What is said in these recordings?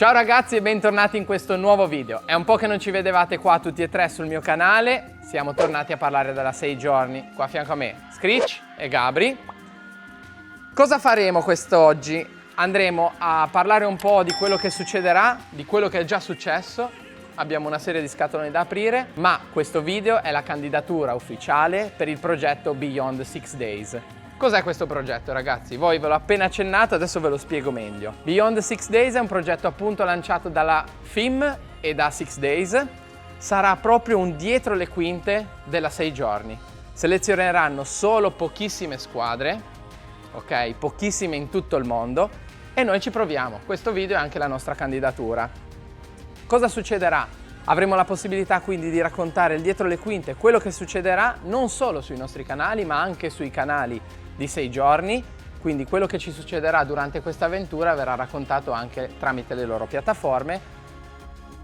Ciao ragazzi e bentornati in questo nuovo video. È un po' che non ci vedevate qua tutti e tre sul mio canale. Siamo tornati a parlare della 6 giorni. Qua a fianco a me Screech e Gabri. Cosa faremo quest'oggi? Andremo a parlare un po' di quello che succederà, di quello che è già successo. Abbiamo una serie di scatoloni da aprire, ma questo video è la candidatura ufficiale per il progetto Beyond 6 Days. Cos'è questo progetto, ragazzi? Voi ve l'ho appena accennato, adesso ve lo spiego meglio. Beyond 6 Days è un progetto appunto lanciato dalla FIM e da 6 Days. Sarà proprio un dietro le quinte della 6 giorni. Selezioneranno solo pochissime squadre, ok? Pochissime in tutto il mondo, e noi ci proviamo. Questo video è anche la nostra candidatura. Cosa succederà? Avremo la possibilità quindi di raccontare il dietro le quinte, quello che succederà non solo sui nostri canali, ma anche sui canali di 6 giorni, quindi quello che ci succederà durante questa avventura verrà raccontato anche tramite le loro piattaforme.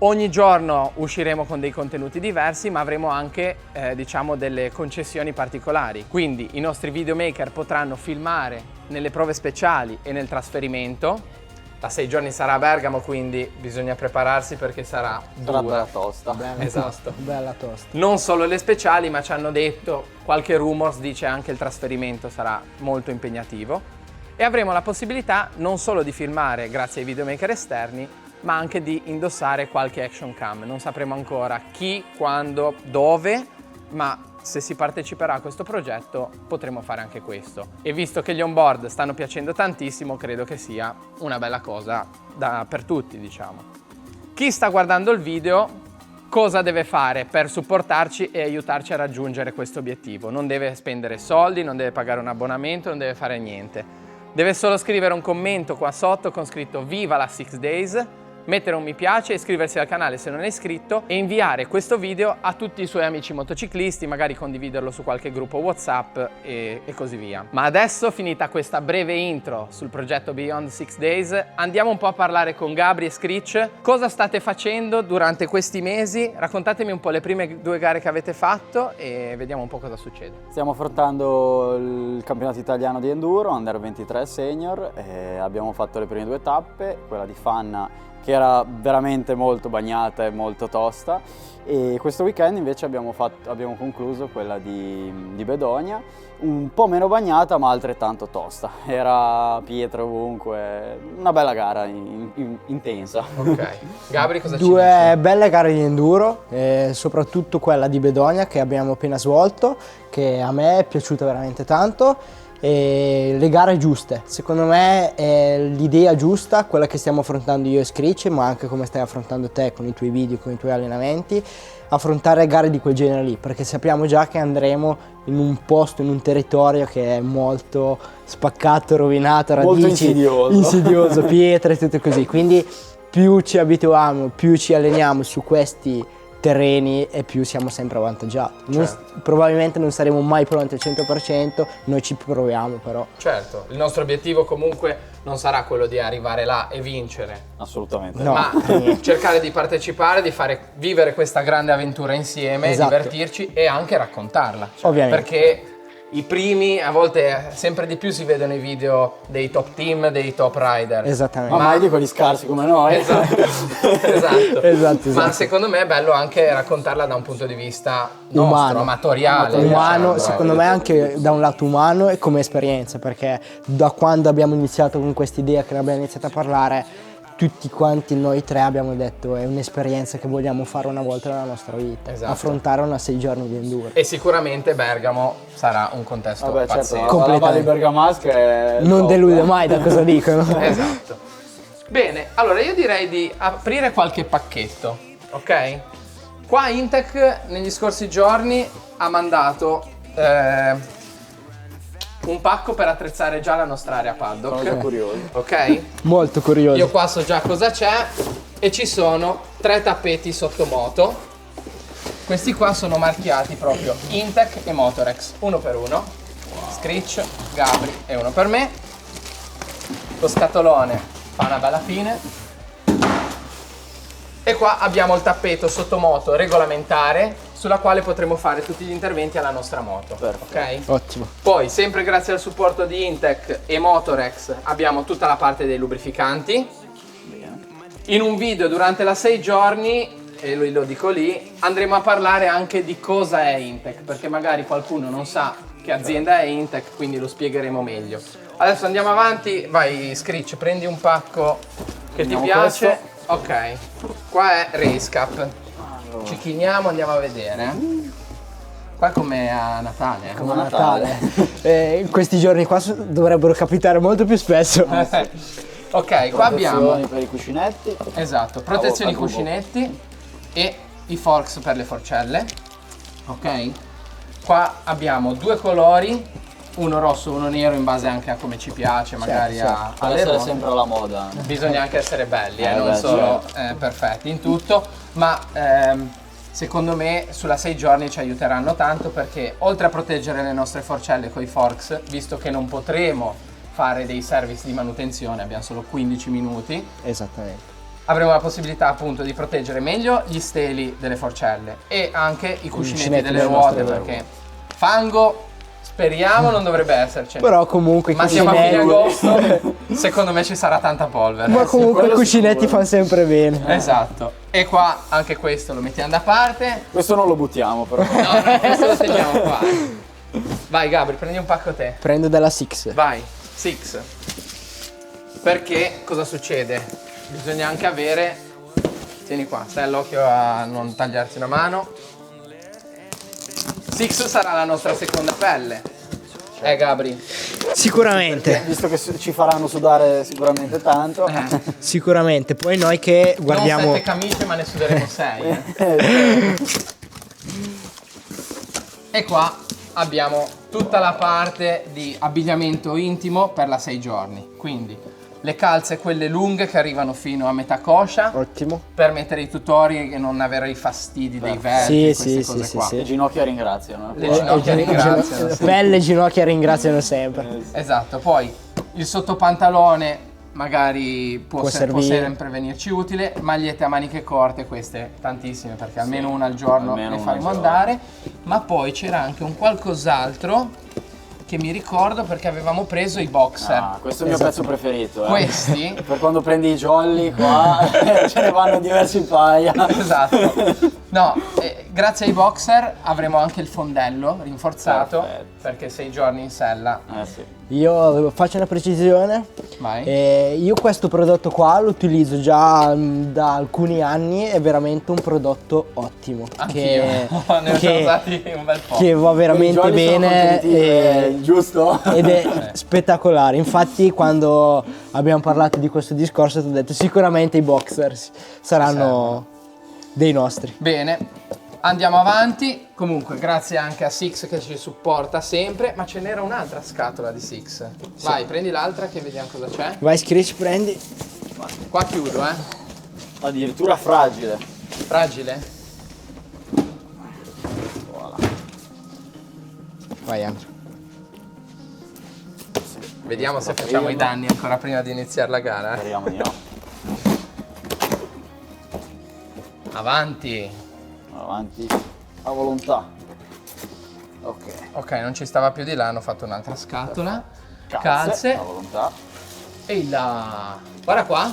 Ogni giorno usciremo con dei contenuti diversi, ma avremo anche diciamo delle concessioni particolari, quindi i nostri videomaker potranno filmare nelle prove speciali e nel trasferimento. Da 6 giorni sarà a Bergamo, quindi bisogna prepararsi perché sarà dura. Bella tosta. Esatto. Bella tosta. Non solo le speciali, ma ci hanno detto, qualche rumors dice anche il trasferimento sarà molto impegnativo. E avremo la possibilità non solo di filmare grazie ai videomaker esterni, ma anche di indossare qualche action cam. Non sapremo ancora chi, quando, dove, ma se si parteciperà a questo progetto potremo fare anche questo. E visto che gli onboard stanno piacendo tantissimo, credo che sia una bella cosa per tutti, diciamo. Chi sta guardando il video cosa deve fare per supportarci e aiutarci a raggiungere questo obiettivo? Non deve spendere soldi, non deve pagare un abbonamento, non deve fare niente. Deve solo scrivere un commento qua sotto con scritto "Viva la 6 Days", mettere un mi piace, iscriversi al canale se non è iscritto e inviare questo video a tutti i suoi amici motociclisti, magari condividerlo su qualche gruppo WhatsApp e così via. Ma adesso, finita questa breve intro sul progetto Beyond 6 Days, andiamo un po' a parlare con Gabri e Screech. Cosa state facendo durante questi mesi? Raccontatemi un po' le prime 2 gare che avete fatto e vediamo un po' cosa succede. Stiamo affrontando il campionato italiano di enduro, Under 23 Senior, e abbiamo fatto le prime 2 tappe, quella di Fanna che era veramente molto bagnata e molto tosta, e questo weekend invece abbiamo concluso quella di Bedonia, un po' meno bagnata ma altrettanto tosta, era pietre ovunque, una bella gara intensa. Ok, Gabri cosa ci 2 dici? belle gare di enduro, soprattutto quella di Bedonia che abbiamo appena svolto, che a me è piaciuta veramente tanto. E le gare giuste, secondo me è l'idea giusta, quella che stiamo affrontando io e Screech, ma anche come stai affrontando te con i tuoi video, con i tuoi allenamenti, affrontare gare di quel genere lì, perché sappiamo già che andremo in un posto, in un territorio che è molto spaccato, rovinato, radici, molto insidioso, pietre, tutto così, quindi più ci abituiamo, più ci alleniamo su questi terreni e più siamo sempre avvantaggiati. Certo. Probabilmente non saremo mai pronti al 100%, noi ci proviamo però. Certo, il nostro obiettivo comunque non sarà quello di arrivare là e vincere, Assolutamente. No. ma cercare di partecipare, di fare vivere questa grande avventura insieme, Esatto. divertirci e anche raccontarla. Ovviamente. Perché i primi, a volte sempre di più si vedono i video dei top team, dei top rider. Esattamente. Ma mai di quelli scarsi come noi. Esatto, esatto. Esatto. Ma secondo me è bello anche raccontarla da un punto di vista nostro, Umano. amatoriale. Umano, diciamo. secondo me anche da un lato umano e come esperienza, perché da quando abbiamo iniziato con quest'idea, che ne abbiamo iniziato a parlare, tutti quanti noi 3 abbiamo detto è un'esperienza che vogliamo fare una volta nella nostra vita, Esatto. affrontare una 6 giorni di enduro. E sicuramente Bergamo sarà un contesto Vabbè, pazzesco. certo, la Valle Bergamasca è Non top, delude mai da cosa dicono. Esatto. Bene, allora io direi di aprire qualche pacchetto, ok? Qua Intec negli scorsi giorni ha mandato un pacco per attrezzare già la nostra area paddock. Sono già curioso. Ok? Molto curioso. Io qua so già cosa c'è e ci sono 3 tappeti sotto moto. Questi qua sono marchiati proprio Intec e Motorex, uno per uno. Screech, Gabri e uno per me. Lo scatolone fa una bella fine. E qua abbiamo il tappeto sottomoto regolamentare sulla quale potremo fare tutti gli interventi alla nostra moto. Perfetto. Ok? Ottimo. Poi, sempre grazie al supporto di Intec e Motorex, abbiamo tutta la parte dei lubrificanti. Bene. In un video durante la 6 giorni, e lo dico lì, andremo a parlare anche di cosa è Intec, perché magari qualcuno non sa che azienda è Intec, quindi lo spiegheremo meglio. Adesso andiamo avanti, vai Screech, prendi un pacco che Prendiamo ti piace. questo. Ok, qua è Race Cup. Ci chiniamo, andiamo a vedere. Qua è come a Natale. Come a Natale. Questi giorni qua dovrebbero capitare molto più spesso. Ok, qua abbiamo Protezioni per i cuscinetti. esatto, protezioni al buco. cuscinetti e i forks per le forcelle. Ok? Qua abbiamo due colori, uno rosso e uno nero in base anche a come ci piace, magari certo. a, Per alle essere ruote. sempre alla moda. Bisogna anche essere belli, non beh, solo perfetti in tutto, ma secondo me sulla 6 giorni ci aiuteranno tanto perché oltre a proteggere le nostre forcelle con i forks, visto che non potremo fare dei service di manutenzione, abbiamo solo 15 minuti, Esattamente. avremo la possibilità appunto di proteggere meglio gli steli delle forcelle e anche i cuscinetti cuscinetti delle delle ruote, nostre perché fango speriamo non dovrebbe essercene. Però comunque i Ma siamo a fine cuscinetti. agosto, secono me ci sarà tanta polvere. Ma comunque i quello cuscinetti sicuro. fanno sempre bene. Esatto. E qua anche questo lo mettiamo da parte. Questo non lo buttiamo però. No, questo lo teniamo qua. Vai Gabri, prendi un pacco te. Prendo dalla Six. Vai, Six. Perché cosa succede? Bisogna anche avere. Tieni qua, stai all'occhio a non tagliarti una mano. Six sarà la nostra seconda pelle. Gabri. Sicuramente, Visto che ci faranno sudare sicuramente tanto. sicuramente. Poi noi che guardiamo. Non 7 camicie, ma ne suderemo 6. E qua abbiamo tutta la parte di abbigliamento intimo per la 6 giorni. Quindi le calze, quelle lunghe che arrivano fino a metà coscia, Ottimo. per mettere i tutori e non avere i fastidi dei verti, Sì, queste sì, cose sì, qua. sì, Le ginocchia ringraziano. Le ginocchia ringraziano. sì. Pelle e ginocchia ringraziano sempre. Esatto, poi il sottopantalone magari può servire. sempre venirci utile, magliette a maniche corte, queste tantissime perché almeno una al giorno almeno le una faremo al giorno. andare, ma poi c'era anche un qualcos'altro che mi ricordo perché avevamo preso i boxer. Ah, questo è il mio pezzo preferito. Questi? Per quando prendi i jolly qua ce ne vanno diversi paia. Esatto. No, grazie ai boxer avremo anche il fondello rinforzato Perfetto. perché 6 giorni in sella. Sì. Io faccio una precisione. Vai. Io questo prodotto qua lo utilizzo già da alcuni anni, è veramente un prodotto ottimo. Anch'io. Ne ho già usati un bel po'. che va veramente I jolly sono bene competitivi, giusto? ed è spettacolare. Infatti quando abbiamo parlato di questo discorso ti ho detto sicuramente i boxer saranno dei nostri. Bene, andiamo avanti. Comunque, grazie anche a Six che ci supporta sempre. Ma ce n'era un'altra scatola di Six. Vai, prendi l'altra che vediamo cosa c'è. Vai Screech, prendi. Qua chiudo, Addirittura fragile. Fragile. Vai Andrea. Vediamo se facciamo i danni ancora prima di iniziare la gara. Speriamo di no. Avanti. Avanti a volontà. Ok. Ok, non ci stava più di là, hanno fatto un'altra scatola. A Calze. volontà. E la... Guarda qua.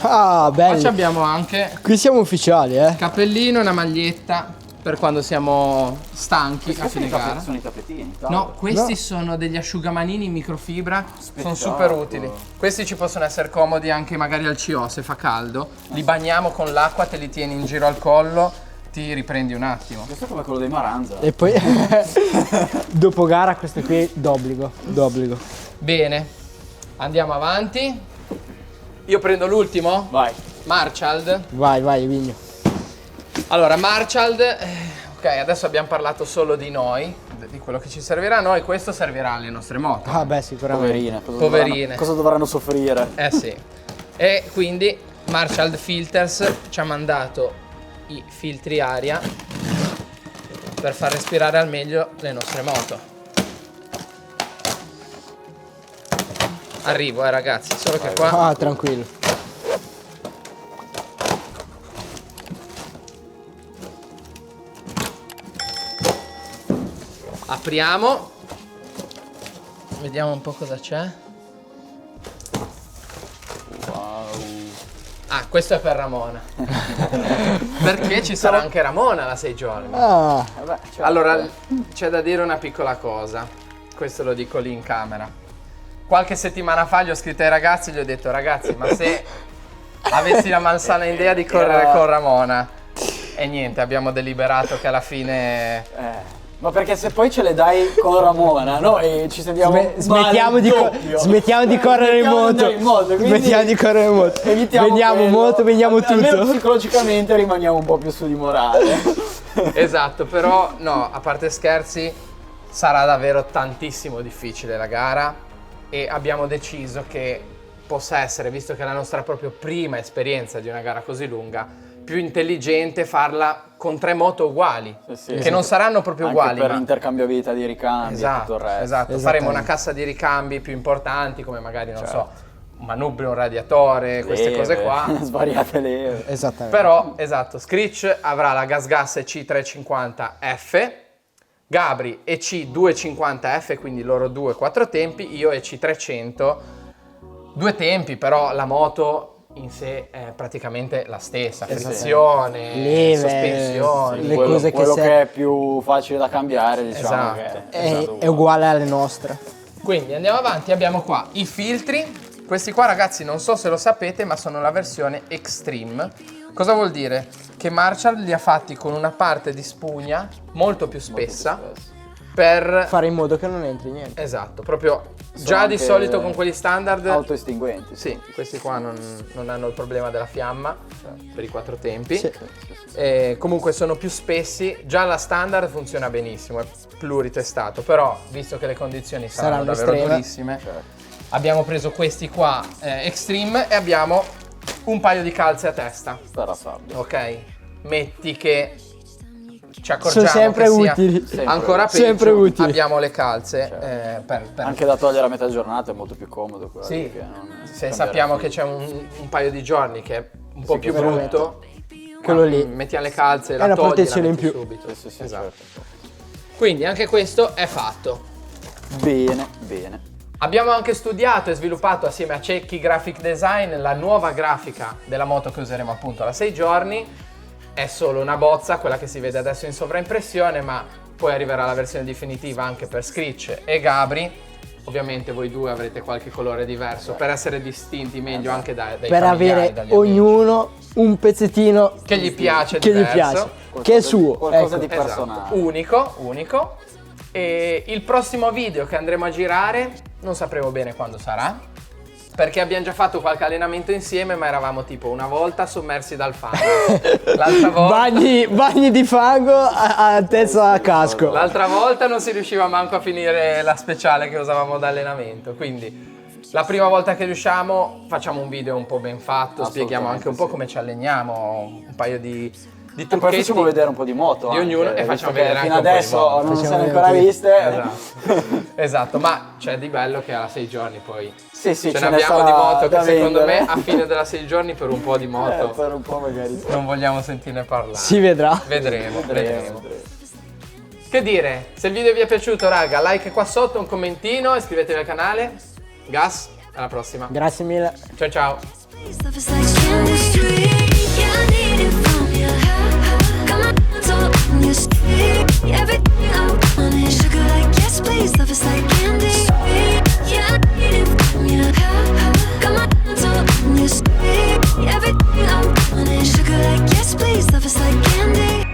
Ah, Qua bello. abbiamo anche Qui siamo ufficiali, cappellino e una maglietta per quando siamo stanchi a fine gara. Sono i tappetini. No, questi sono degli asciugamanini in microfibra, sono super utili. Questi ci possono essere comodi anche magari al CO se fa caldo. Li bagniamo con l'acqua, te li tieni in giro al collo, ti riprendi un attimo. Questo è come quello dei Maranza. E poi dopo gara questo qui d'obbligo. Bene, andiamo avanti. Io prendo l'ultimo, Vai. Marchald. Vai Vigno. Allora, Marchald, ok, adesso abbiamo parlato solo di noi, di quello che ci servirà a noi, questo servirà alle nostre moto. Ah beh, sicuramente. Poverine. Poverine. Cosa dovranno soffrire? Eh sì. E quindi Marchald Filters ci ha mandato i filtri aria per far respirare al meglio le nostre moto. Arrivo ragazzi, solo che qua Ah, tranquillo. apriamo, vediamo un po' cosa c'è. Wow. Ah, questo è per Ramona. Perché ci sarà anche Ramona alla 6 giorni. Ah, Vabbè, certo. Allora, c'è da dire una piccola cosa. Questo lo dico lì in camera. Qualche settimana fa gli ho scritto ai ragazzi, gli ho detto: ragazzi, ma se avessi la malsana idea di correre con Ramona. E niente, abbiamo deliberato che alla fine... Ma perché se poi ce le dai con Ramona, noi ci sentiamo smettiamo di correre in Smettiamo di moto. andare in moto, quindi Smettiamo di correre in moto. evitiamo Veniamo quello. moto, veniamo Almeno tutto. psicologicamente rimaniamo un po' più su di morale. Esatto, però no, a parte scherzi, sarà davvero tantissimo difficile la gara e abbiamo deciso che possa essere, visto che è la nostra proprio prima esperienza di una gara così lunga, più intelligente farla con 3 moto uguali, che non saranno proprio Anche uguali, per ma intercambiabilità di ricambi e tutto il resto. esatto, faremo una cassa di ricambi più importanti, come magari, non so, un manubrio, un radiatore, queste Leve, cose qua. svariate leve. Esattamente. Però, esatto, Screech avrà la GasGas EC350F, Gabri EC250F, quindi loro 2 4 tempi, io EC300 2 tempi, però la moto in sé è praticamente la stessa, frizione, Leve, sospensioni. le quello, cose che quello se- che è più facile da cambiare, diciamo Esatto. che è uguale alle nostre. Quindi andiamo avanti, abbiamo qua i filtri. Questi qua, ragazzi, non so se lo sapete, ma sono la versione Extreme. Cosa vuol dire? Che Marshall li ha fatti con una parte di spugna molto più spessa per... Fare in modo che non entri niente. Esatto, proprio Sono già di anche solito con quelli standard... autoestinguenti. Sì, questi qua non hanno il problema della fiamma per i 4 tempi. Sì. Comunque sono più spessi, già la standard funziona benissimo, è pluritestato, però visto che le condizioni saranno Saranno davvero estreme. durissime, abbiamo preso questi qua Extreme e abbiamo un paio di calze a testa, Sarà sabbia. ok? Metti che ci accorgiamo Sono sempre che sia utili. Sempre. ancora peggio, Sempre utili. abbiamo le calze per Anche da togliere a metà giornata è molto più comodo quello. sì, che non se cambiare sappiamo che tutto. c'è un paio di giorni che è un po' Sì, più che brutto, Quello lì. mettiamo le calze, È la una togli, protezione la in metti più. subito. Sì, sì, Esatto. certo. Quindi anche questo è fatto. Bene, bene. Abbiamo anche studiato e sviluppato assieme a Cecchi Graphic Design la nuova grafica della moto che useremo appunto alla 6 giorni. È solo una bozza, quella che si vede adesso in sovraimpressione, ma poi arriverà la versione definitiva anche per Screech e Gabri. Ovviamente voi due avrete qualche colore diverso per essere distinti meglio anche dai Per familiari, avere dagli amici. ognuno un pezzettino Che gli piace che gli diverso. piace, che è suo. Qualcosa ecco. di personale. Unico. E il prossimo video che andremo a girare non sapremo bene quando sarà, perché abbiamo già fatto qualche allenamento insieme, ma eravamo tipo una volta sommersi dal fango, l'altra volta, Bagni di fango a testa a casco. l'altra volta non si riusciva manco a finire la speciale che usavamo da allenamento, quindi la prima volta che riusciamo facciamo un video un po' ben fatto, spieghiamo anche un po' sì. come ci alleniamo, un paio di E poi facciamo trucchetti vedere un po' di moto. di ognuno anche, e facciamo visto che vedere anche fino un po' di adesso moto. non se Facciamo ne vedere ancora un po' viste. Esatto, ma c'è di bello che alla 6 giorni poi Sì, sì, ce ce ne ne abbiamo di sarà moto che da secondo vendere. me a fine della 6 giorni per un po' di moto Per un po' magari. non vogliamo sentirne parlare. Si vedrà. Vedremo. Vedremo. Che dire, se il video vi è piaciuto raga, like qua sotto, un commentino, iscrivetevi al canale. Gas, alla prossima. Grazie mille. Ciao ciao. Stuff is like chemistry. Yeah, I need it from you. Got my hands all on your sleeve. Everything I want is sugar like yes, please. Stuff is like candy. Yeah, I need it from you. Got my hands all on your sleeve. Everything I want is sugar like yes, please. Stuff is like candy.